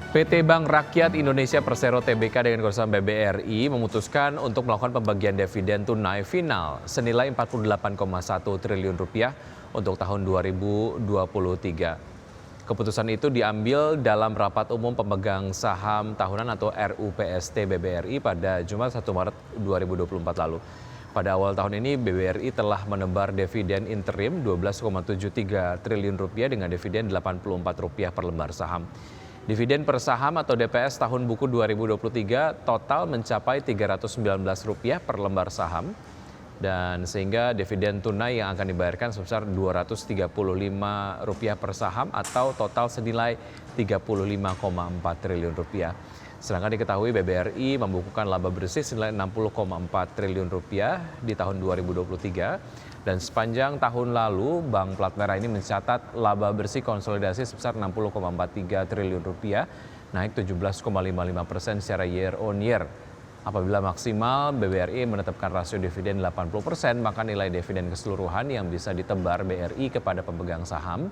PT Bank Rakyat Indonesia Persero Tbk dengan Korsam BBRI memutuskan untuk melakukan pembagian dividen tunai final senilai 48,1 triliun rupiah untuk tahun 2023. Keputusan itu diambil dalam rapat umum pemegang saham tahunan atau RUPST BBRI pada Jumat 1 Maret 2024 lalu. Pada awal tahun ini BBRI telah menebar dividen interim 12,73 triliun rupiah dengan dividen Rp84 per lembar saham. Dividen per saham atau DPS tahun buku 2023 total mencapai Rp319 per lembar saham dan sehingga dividen tunai yang akan dibayarkan sebesar Rp235 per saham atau total senilai Rp35,4 triliun. Sedangkan diketahui BBRI membukukan laba bersih senilai Rp60,4 triliun di tahun 2023 dan sepanjang tahun lalu Bank Plat Merah ini mencatat laba bersih konsolidasi sebesar Rp60,43 triliun, naik 17,55% secara year on year. Apabila maksimal BBRI menetapkan rasio dividen 80%, maka nilai dividen keseluruhan yang bisa ditebar BRI kepada pemegang saham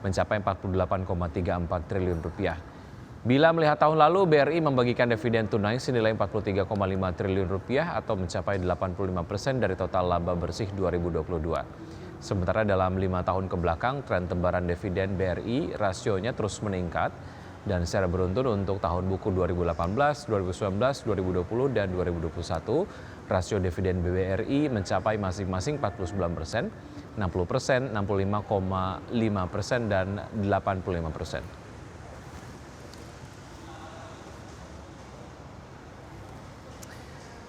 mencapai Rp48,34 triliun. Bila melihat tahun lalu, BRI membagikan dividen tunai senilai Rp43,5 triliun atau mencapai 85% dari total laba bersih 2022. Sementara dalam 5 tahun kebelakang, tren tebaran dividen BRI rasionya terus meningkat dan secara beruntun untuk tahun buku 2018, 2019, 2020, dan 2021, rasio dividen BBRI mencapai masing-masing 49%, 60%, 65,5%, dan 85%.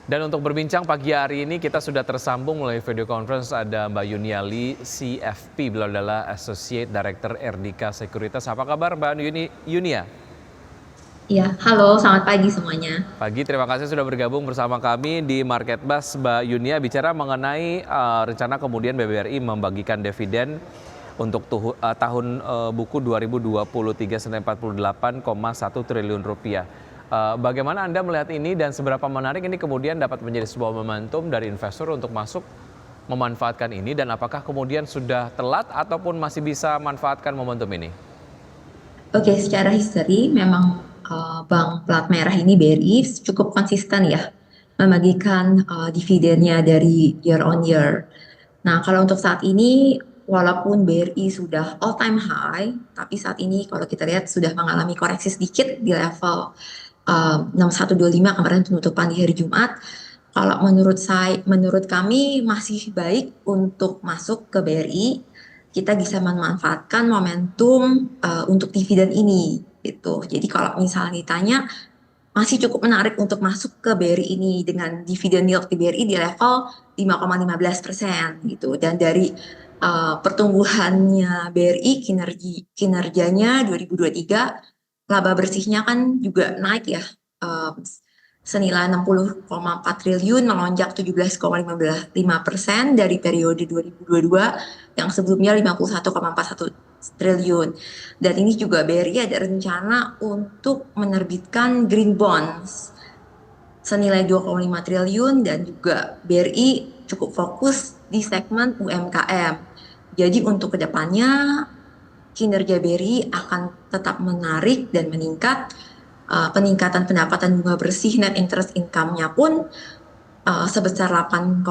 Dan untuk berbincang pagi hari ini kita sudah tersambung melalui video conference ada Mbak Yunia Lee, CFP, beliau adalah Associate Director Erdika Sekuritas. Apa kabar Mbak Yunia? Iya, halo, selamat pagi semuanya. Pagi, terima kasih sudah bergabung bersama kami di Market Buzz. Mbak Yunia, bicara mengenai rencana kemudian BBRI membagikan dividen untuk tahun buku 2023 senilai Rp48,1 triliun. Bagaimana Anda melihat ini dan seberapa menarik ini kemudian dapat menjadi sebuah momentum dari investor untuk masuk memanfaatkan ini dan apakah kemudian sudah telat ataupun masih bisa manfaatkan momentum ini? Oke, secara history memang Bank Plat Merah ini BRI cukup konsisten ya membagikan dividennya dari year on year. Nah, kalau untuk saat ini walaupun BRI sudah all time high, tapi saat ini kalau kita lihat sudah mengalami koreksi sedikit di level 6125 kemarin penutupan di hari Jumat. Kalau menurut kami masih baik untuk masuk ke BRI. Kita bisa memanfaatkan momentum untuk dividen ini gitu. Jadi kalau misalnya ditanya masih cukup menarik untuk masuk ke BRI ini dengan dividen yield di BRI di level 5,15% gitu. Dan dari pertumbuhannya BRI kinerjanya 2023 laba bersihnya kan juga naik ya, senilai 60,4 triliun melonjak 17,55% dari periode 2022 yang sebelumnya 51,41 triliun. Dan ini juga BRI ada rencana untuk menerbitkan green bonds senilai 2,5 triliun dan juga BRI cukup fokus di segmen UMKM. Jadi untuk kedepannya kinerja BRI akan tetap menarik dan meningkat. Peningkatan pendapatan bunga bersih net interest income-nya pun sebesar 8,5%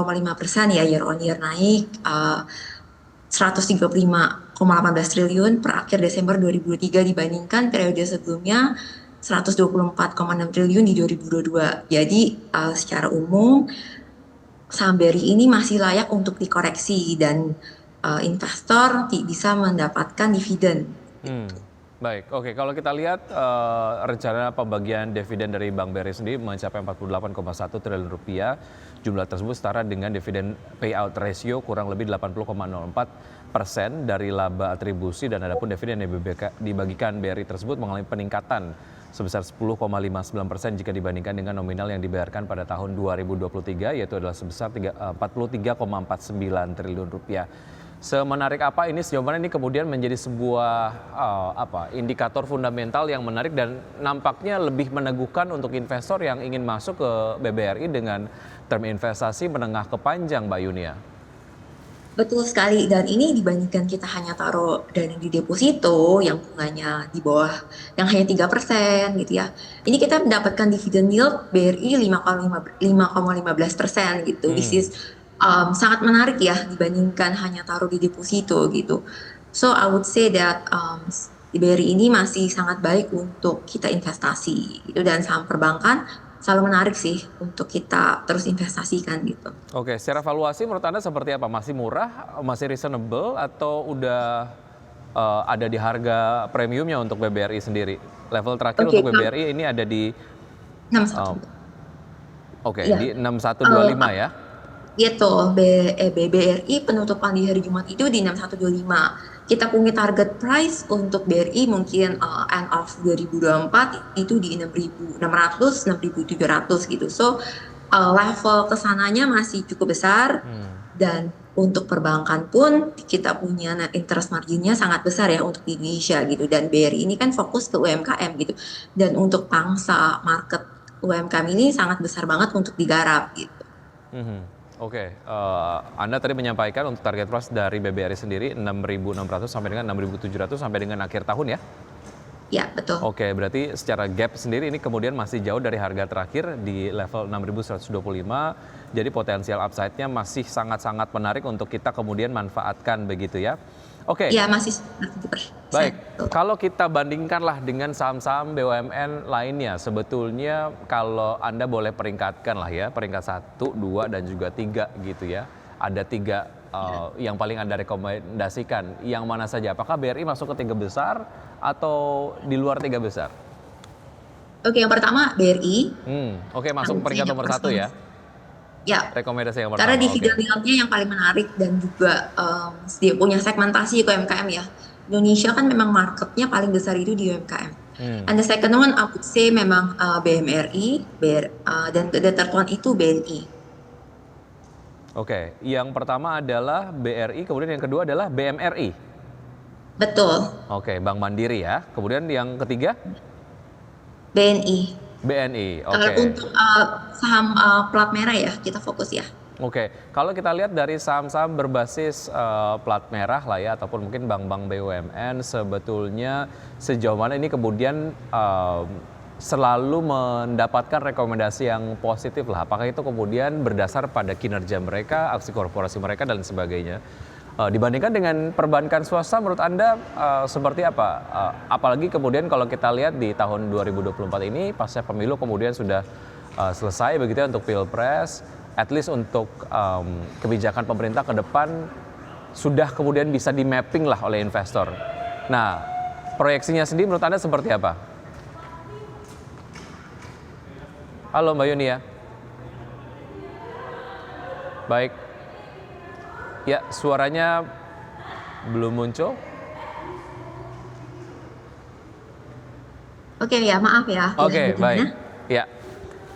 ya year on year naik 135,18 triliun per akhir Desember 2023 dibandingkan periode sebelumnya 124,6 triliun di 2022. Jadi secara umum saham BRI ini masih layak untuk dikoreksi dan investor bisa mendapatkan dividen. Baik, oke. Kalau kita lihat rencana pembagian dividen dari Bank BRI sendiri mencapai Rp48,1 triliun. Jumlah tersebut setara dengan dividen payout ratio kurang lebih 80,04% dari laba atribusi dan adapun dividen yang dibagikan BRI tersebut mengalami peningkatan sebesar 10,59% jika dibandingkan dengan nominal yang dibayarkan pada tahun 2023 yaitu adalah sebesar Rp43,49 triliun. Semenarik apa ini, sejauh mana ini kemudian menjadi sebuah indikator fundamental yang menarik dan nampaknya lebih meneguhkan untuk investor yang ingin masuk ke BBRI dengan term investasi menengah ke panjang, Mbak Yunia? Betul sekali, dan ini dibandingkan kita hanya taruh dana di deposito yang bunganya di bawah, yang hanya 3% gitu ya. Ini kita mendapatkan dividen yield BRI 5,15% gitu, which Hmm. is sangat menarik ya dibandingkan hanya taruh di deposito gitu. So I would say that di BRI ini masih sangat baik untuk kita investasi gitu, dan saham perbankan selalu menarik sih untuk kita terus investasikan gitu. Oke, secara valuasi menurut Anda seperti apa? Masih murah, masih reasonable, atau udah ada di harga premiumnya untuk BBRI sendiri? Level terakhir Oke, untuk BBRI ini ada di, 61. eh, oke, Ya, di 6125 ya? gitu. BBRI penutupan di hari Jumat itu di 6125. Kita punya target price untuk BRI mungkin end of 2024 itu di 6.600, 6.700 gitu. So level kesananya masih cukup besar, dan untuk perbankan pun kita punya net interest marginnya sangat besar ya untuk di Indonesia gitu. Dan BRI ini kan fokus ke UMKM gitu. Dan untuk pangsa market UMKM ini sangat besar banget untuk digarap gitu. Mhm. Oke, Anda tadi menyampaikan untuk target price dari BBRI sendiri 6.600 sampai dengan 6.700 sampai dengan akhir tahun ya? Ya, betul. Oke, berarti secara gap sendiri ini kemudian masih jauh dari harga terakhir di level 6.125. Jadi potensial upside-nya masih sangat-sangat menarik untuk kita kemudian manfaatkan begitu ya. Oke. Ya, masih 7%. Baik, kalau kita bandingkanlah dengan saham-saham BUMN lainnya, sebetulnya kalau Anda boleh peringkatkan lah ya, peringkat 1, 2, dan juga 3 gitu ya. Ada 3 yang paling Anda rekomendasikan, yang mana saja? Apakah BRI masuk ke 3 besar atau di luar 3 besar? Oke, yang pertama BRI. Oke, masuk peringkat nomor 1 ya? Ya, Rekomendasi yang karena pertama, oke. dividen yieldnya yang paling menarik, dan juga dia punya segmentasi ke UMKM ya. Indonesia kan memang marketnya paling besar itu di UMKM. And the second one, I would say memang BMRI, dan the third one itu BNI. Oke, yang pertama adalah BRI, kemudian yang kedua adalah BMRI. Betul, Oke, Bank Mandiri ya. Kemudian yang ketiga? BNI. BNI, Kalau oke. untuk saham plat merah ya, kita fokus ya. Oke, kalau kita lihat dari saham-saham berbasis plat merah lah ya, ataupun mungkin bank-bank BUMN, sebetulnya sejauh mana ini kemudian selalu mendapatkan rekomendasi yang positif lah. Apakah itu kemudian berdasar pada kinerja mereka, aksi korporasi mereka, dan sebagainya. Dibandingkan dengan perbankan swasta, menurut Anda seperti apa? Apalagi kemudian kalau kita lihat di tahun 2024 ini, pasca pemilu kemudian sudah selesai begitu ya untuk Pilpres, at least untuk kebijakan pemerintah ke depan sudah kemudian bisa di-mapping lah oleh investor. Nah, proyeksinya sendiri menurut Anda seperti apa? Halo Mbak Yuni ya. Baik. Ya, suaranya belum muncul. Oke ya, maaf ya. Oke, baik. Gimana? Ya.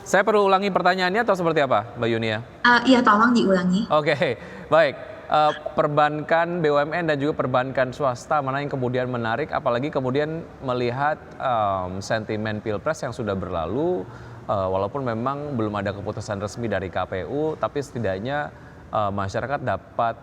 Saya perlu ulangi pertanyaannya atau seperti apa, Mbak Yuni ya? Iya, tolong diulangi. Oke, baik. Perbankan BUMN dan juga perbankan swasta, mana yang kemudian menarik, apalagi kemudian melihat sentimen Pilpres yang sudah berlalu, walaupun memang belum ada keputusan resmi dari KPU, tapi setidaknya masyarakat dapat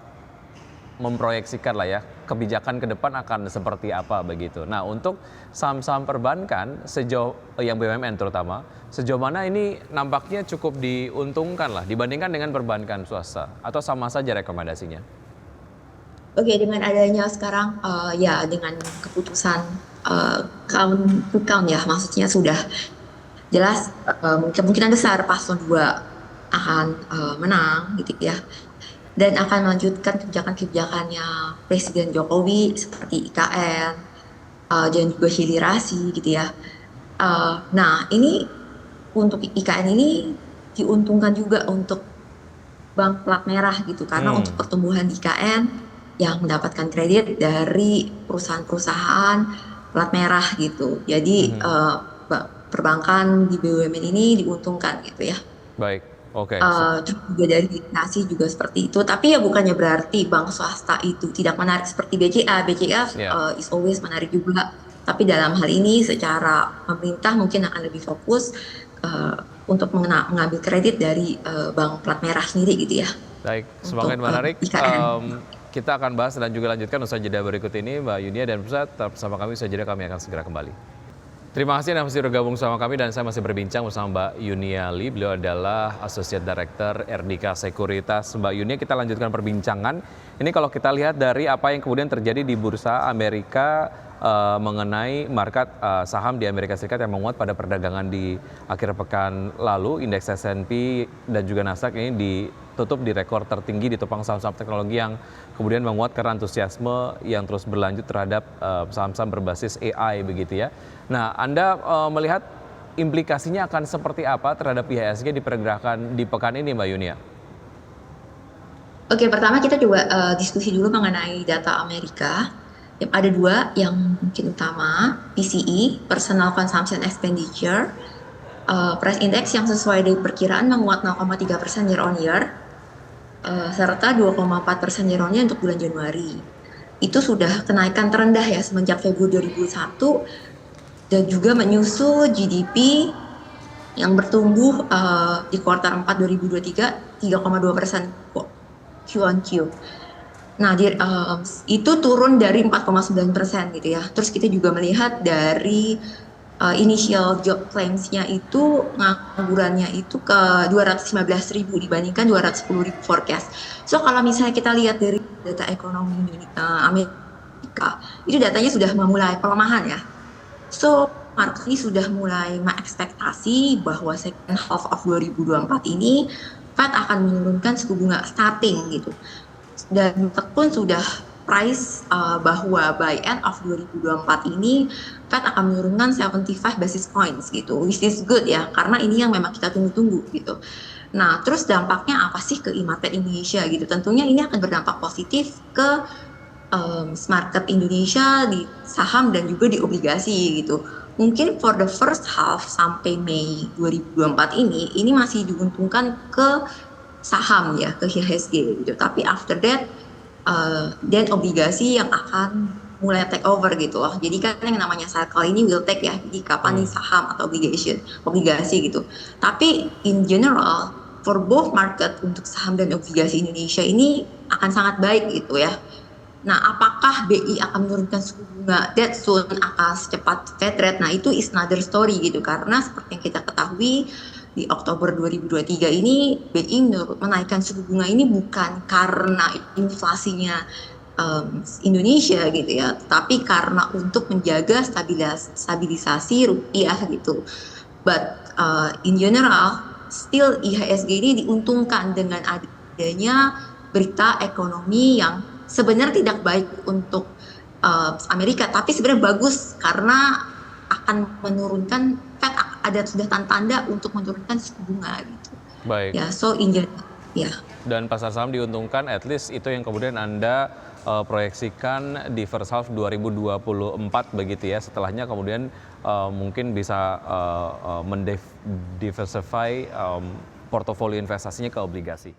memproyeksikan lah ya kebijakan ke depan akan seperti apa begitu. Nah, untuk saham-saham perbankan sejauh yang BUMN terutama, sejauh mana ini nampaknya cukup diuntungkan lah dibandingkan dengan perbankan swasta, atau sama saja rekomendasinya? Oke, dengan adanya sekarang ya dengan keputusan count to count ya, maksudnya sudah jelas kemungkinan besar paslon 2 akan menang gitu ya, dan akan melanjutkan kebijakan-kebijakannya Presiden Jokowi seperti IKN dan juga hilirisasi gitu ya. Nah, ini untuk IKN ini diuntungkan juga untuk bank plat merah gitu, karena untuk pertumbuhan IKN yang mendapatkan kredit dari perusahaan-perusahaan plat merah gitu. Jadi perbankan di BUMN ini diuntungkan gitu ya. Baik, oke. Terus juga dari inflasi juga seperti itu. Tapi ya bukannya berarti bank swasta itu tidak menarik seperti BCA. BCA is always menarik juga. Tapi dalam hal ini secara pemerintah mungkin akan lebih fokus untuk mengambil kredit dari bank plat merah sendiri gitu ya. Baik, untuk semakin menarik. IKN. Kita akan bahas dan juga lanjutkan usai jeda berikut ini, Mbak Yunia dan Pusat. Tetap bersama kami, usai jeda kami akan segera kembali. Terima kasih Anda masih bergabung sama kami dan saya masih berbincang bersama Mbak Yunia Lee. Beliau adalah Associate Director RDK Sekuritas. Mbak Yunia, kita lanjutkan perbincangan. Ini kalau kita lihat dari apa yang kemudian terjadi di Bursa Amerika mengenai market saham di Amerika Serikat yang menguat pada perdagangan di akhir pekan lalu. Indeks S&P dan juga Nasdaq ini ditutup di rekor tertinggi, ditopang saham-saham teknologi yang kemudian menguat karena antusiasme yang terus berlanjut terhadap saham-saham berbasis AI begitu ya. Nah, Anda melihat implikasinya akan seperti apa terhadap IHSG di pergerakan di pekan ini, Mbak Yunia? Oke, pertama kita coba diskusi dulu mengenai data Amerika. Ada dua yang mungkin utama, PCE, Personal Consumption Expenditure, price index yang sesuai dari perkiraan menguat 0,3% year on year, serta 2,4% year on year untuk bulan Januari. Itu sudah kenaikan terendah ya semenjak Februari 2021 dan juga menyusul GDP yang bertumbuh di kuartal 4 2023 3,2% Q on Q. Nah, itu turun dari 4,9% gitu ya. Terus kita juga melihat dari initial job claims-nya itu penganggurannya itu ke 215.000 dibandingkan 210.000 forecast. So kalau misalnya kita lihat dari data ekonomi Amerika, itu datanya sudah memulai pelemahan ya. So market ini sudah mulai mengekspektasi bahwa second half of 2024 ini Fed akan menurunkan suku bunga starting gitu. Dan Fed pun sudah price bahwa by end of 2024 ini Fed akan menurunkan 75 basis points gitu, which is good ya, karena ini yang memang kita tunggu-tunggu gitu. Nah, terus dampaknya apa sih ke market Indonesia gitu? Tentunya ini akan berdampak positif ke market Indonesia di saham dan juga di obligasi gitu. Mungkin for the first half sampai Mei 2024 ini masih diuntungkan ke saham ya, ke IHSG gitu. Tapi after that dan obligasi yang akan mulai take over gitu loh. Jadi kan yang namanya cycle ini will take ya. Jadi kapan nih saham atau obligasi gitu. Tapi in general for both market untuk saham dan obligasi Indonesia ini akan sangat baik gitu ya. Nah, apakah BI akan menurunkan suku bunga that soon akan secepat Fed rate? Nah, itu is another story gitu. Karena seperti yang kita ketahui di Oktober 2023 ini BI menaikkan suku bunga ini bukan karena inflasinya Indonesia gitu ya, tapi karena untuk menjaga stabilisasi rupiah gitu. But in general, still IHSG ini diuntungkan dengan adanya berita ekonomi yang sebenarnya tidak baik untuk Amerika, tapi sebenarnya bagus karena akan menurunkan Fed ada sudah tanda-tanda untuk menurunkan suku bunga gitu. Baik. Ya, so in general, ya. Dan pasar saham diuntungkan, at least itu yang kemudian Anda proyeksikan di first half 2024 begitu ya. Setelahnya kemudian mungkin bisa mendiversify portofolio investasinya ke obligasi.